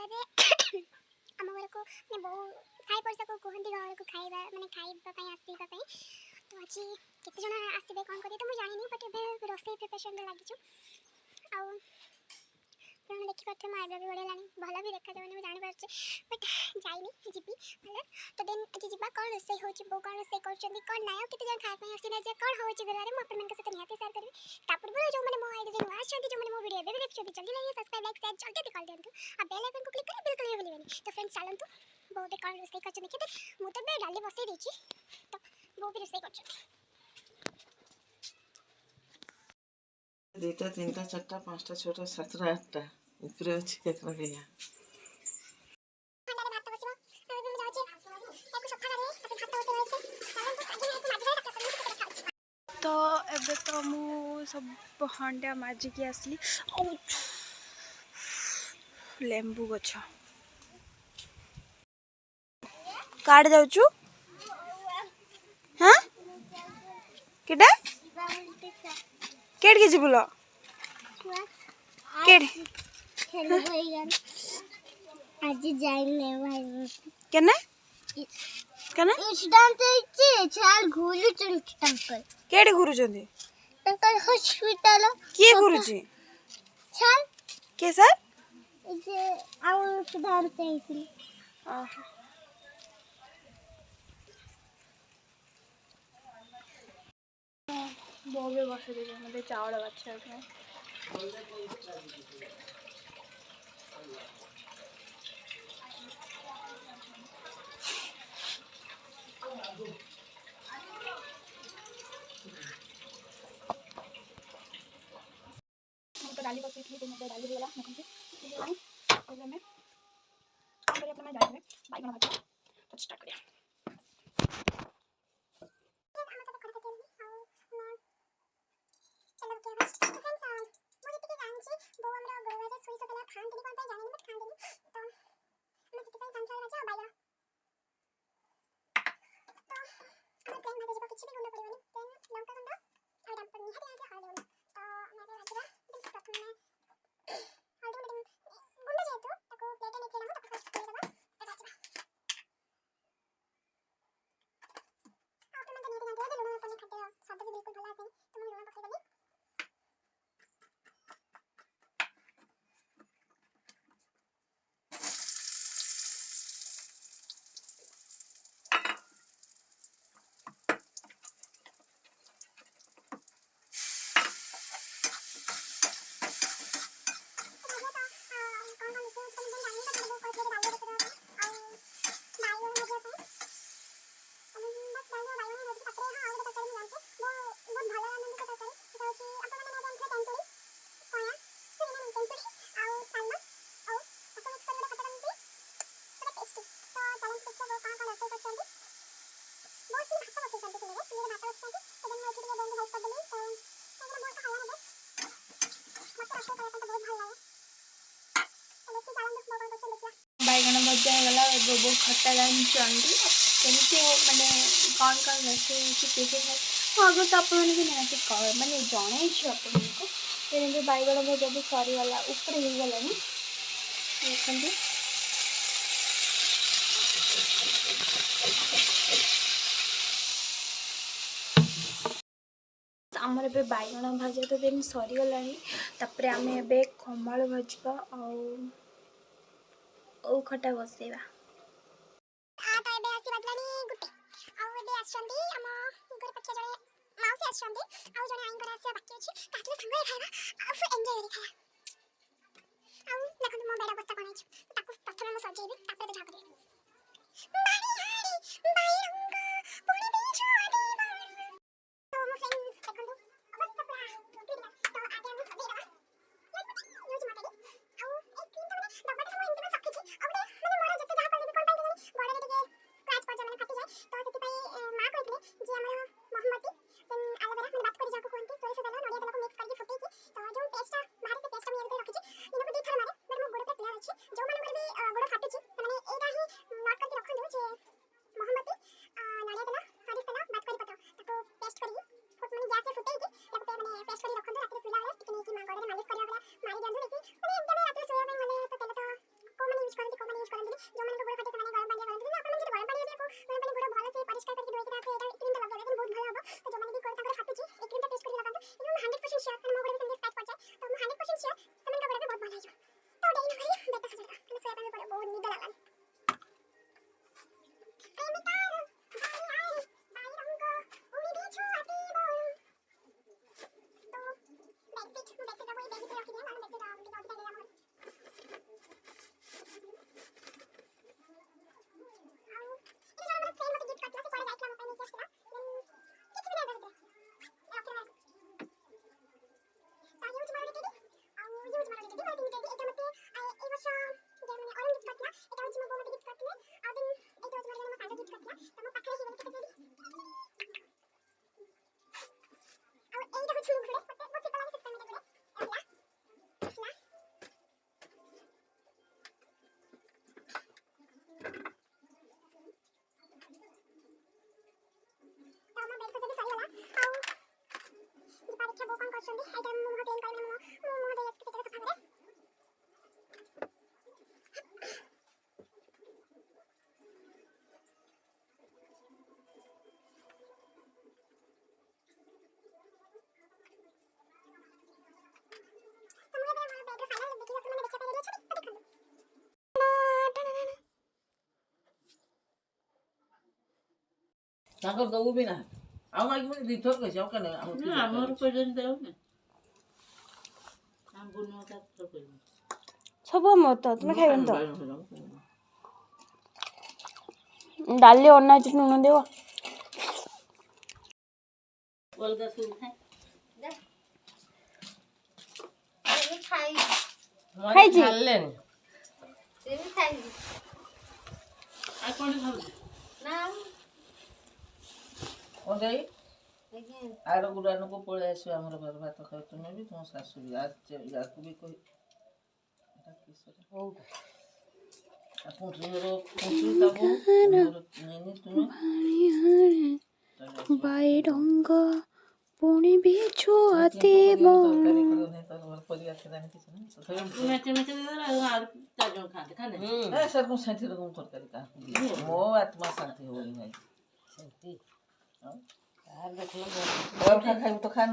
ଏବେ ଆମ ଘରକୁ ମାନେ ବହୁ ସାଇ ପଡ଼ିଶାକୁ କୁହନ୍ତି ଘରକୁ ଖାଇବା ମାନେ ଖାଇବା ପାଇଁ ଆସିବା ପାଇଁ। ତ ଆଜି କେତେ ଜଣ ଆସିବେ କ'ଣ କରିବେ ତ ମୁଁ ଜାଣିନି, ବଟ୍ ଏବେ ରୋଷେଇ ପ୍ରିପାରେସନ୍ରେ ଲାଗିଛୁ। ଆଉ ଆପଣ ଦେଖିପାରୁଥିବେ ମୋ ଆଇବ୍ରୋ ବି ବଢ଼ିଗଲାଣି, ଭଲ ବି ଦେଖାଯାଉନି ମୁଁ ଜାଣିପାରୁଛି, ବଟ୍ ଯାଇନି, ଯିବି ଭଲ। ତ ଦେନ୍ ଆଜି ଯିବା, କ'ଣ ରୋଷେଇ ହେଉଛି, ବୋଉ କ'ଣ ରୋଷେଇ କରୁଛନ୍ତି, କ'ଣ ନାହିଁ, ଆଉ କେତେ ଜଣ ଖାଇବା ପାଇଁ ଆସିନା ଯେ କ'ଣ ହେଉଛି ଘରେ ମୁଁ ଆପଣମାନଙ୍କ ସହିତ ନିହାତି ସେୟାର କରିବି। ତା ପୂର୍ବରୁ ଯେଉଁମାନେ ମୋ ଆଇଡ଼ିରେ ନୂଆ ଆସିଛନ୍ତି, ଯେଉଁମାନେ ମୋ ଭିଡ଼ିଓ ଏବେ ବି ଦେଖୁଛନ୍ତି, ଜଲ୍ଦି ଲାଗି ସବସ୍କ୍ରାଇବ୍ ଲାଇକ୍ ସେୟାର ଜଲ୍ଦି କରିଦିଅନ୍ତୁ ଆଉ ବେଲ୍ ଆଇକନ୍କୁ କ୍ଲିକ୍ କରି ବିଲକୁଲ ବି ଭୁଲିବେନି। ତ ଫ୍ରେଣ୍ଡସ୍ ଚାଲନ୍ତୁ ବୋଉ ଏବେ କ'ଣ ରୋଷେଇ କରିଛନ୍ତି ଦେଖିବେ। ମୁଁ ତ ଏବେ ଡାଲି ବସେଇ ଦେଇଛି, ତ ବୋଉ ବି ରୋଷେଇ କରୁଛନ୍ତି। 2टा 3टा 4टा 5टा 6ଟା 7ଟା 8ଟା ଉପରେ ଅଛି କେତେଟା ହେଇଆ। तो एबे तो मु सब हंडा माजिकी आसली लेंबू गछ काट जाऊचु। हाँ केटा केट के जिबुलो केट आज जाइने भाई केने केने इंस्टेंट इचे चाल घुलु चंकल केट घुरुचंदी तंकल हॉस्पिटल के घुरुची चाल के सर इचे आउ सिद्धांत इतली बोबे बसे दे मते चावल बच्चा है डाली बस इसलिए मैं डाली वाला मुझे पहले मैं काम करिए अपना डाली में बैगन भाजा तो स्टार्ट करिए। बैगन भजा होगा गोबो खटा लाइन चंडी केमती माने कौन कौन रोसे खाए आगे तो आप निहती माने जन आपको बैगन भजा भी सरीगला ऊपर हो गला देखते आमर ए बैगन भाजा तो दिन सरीगला तापर आम ए खमाड़ भाजपा ओ खटा बसेगा तो एबे आसी बदलानी गुटे आउ एबे आछंदी हम घर पक्के जणे माउसी आछंदी आउ जणे आइन घर आसे बाकी अछि तातले संगे खाइबा आउ फुल एन्जॉय करी खाइबा आउ देखन मो बेडा बस्ता कोन अछि ताकू प्रथम हम सजेबी तापर तो झाकरी बारी हारी बाई रंग पुणी बीचो देवा तो मो फ्रेंड्स देखन अवस्था पूरा टूटिला तो आगे हम सजेबा यूज माटे आउ एक क्रीम तो डब्बा तो मो इनके में सखी छी अब माने मोर जते जहा पड़े कोन पाई देनी बड़े टिके स्क्रैच पड़ जाने फाटी जाए तो सेति पई मां कहतले जे हमर मोहम्मदी देन आलवेरा माने बात करी जाको कोनती सोई सदला नडिया तेल को मिक्स करके फुटेकी तो जो पेस्ट बाहर से पेस्ट हम ये रखी छी इनको दी थर मारे बट मो गोड़ पे क्लियर अछि जो माने भी गोड़ फाटू छी माने एटा ही नोट करके रखन दो जे मोहम्मदी नडिया तेल सॉरी तेल बात करी पतो ताको पेस्ट करी फुट माने गैस से फुटेकी ताको पे माने पेस्ट करी रखन दो रात सुला वाला टिके नेकी मां गोड़ मालिश करिया वाला मारी जंदु नेकी माने एकदम रात सुला में माने तो तेल तो को माने यूज यूज करंती जो मन को गोड़ फटे से माने गरम पानी करंती अपन मन जो गरम पानी को गरम पानी गोड़ भल से परिष्कार करके धोई के ताको एटा क्रीम लगा देले बहुत भल हबो तो जो मन भी कोड़ ताकर फाटुची ए क्रीम टेस्ट करके लगांतु एकदम 100% श्योर तन मो गोड़ संगे स्टार्ट कर जाए तो 100% श्योर तमन का गोड़ बहुत भल है तो डेली न करी बेटा सजदा तने सोया पे पड़े बहुत नींद लागल ତାଙ୍କର ଦବୁ ବି ନାହିଁ ଆଉ ମାଗି ମାନେ ଦିଥର କହିଛି ଆଉ କେନେ ଆମର ପର୍ଯ୍ୟନ୍ତ ଦେଉନି ଆମ ବୁନୁ ତା ପର୍ଯ୍ୟନ୍ତ ସବୁ ଆମର ତ ତୁମେ ଖାଇବେନି ତ ଡାଲି ଅନା ଅଛି ଲୁଣ ଦେବ ଅଲଗା ସବୁ ଖାଏ ଖାଇଛି ଖାଇଲେନି ଆଉ କ'ଣ ଖାଉଛି କ'ଣ ଯାଇ ଆର ଗୁଡ଼ାନକୁ ପଳେଇ ଆସିବ ଆମର ଘର ଭାତ ଖାଉ ତୁମେ ବି ତୁମ ଶାଶୁ ବି ୟାକୁ ବି କହି ବାଇ ରଙ୍ଗ ପୁଣି ବି ଛୁଆତିବ ମୋ ଆତ୍ମା ଶାନ୍ତି ହଉନି ଭାଇ ଖାଇବୁ ତ ଖା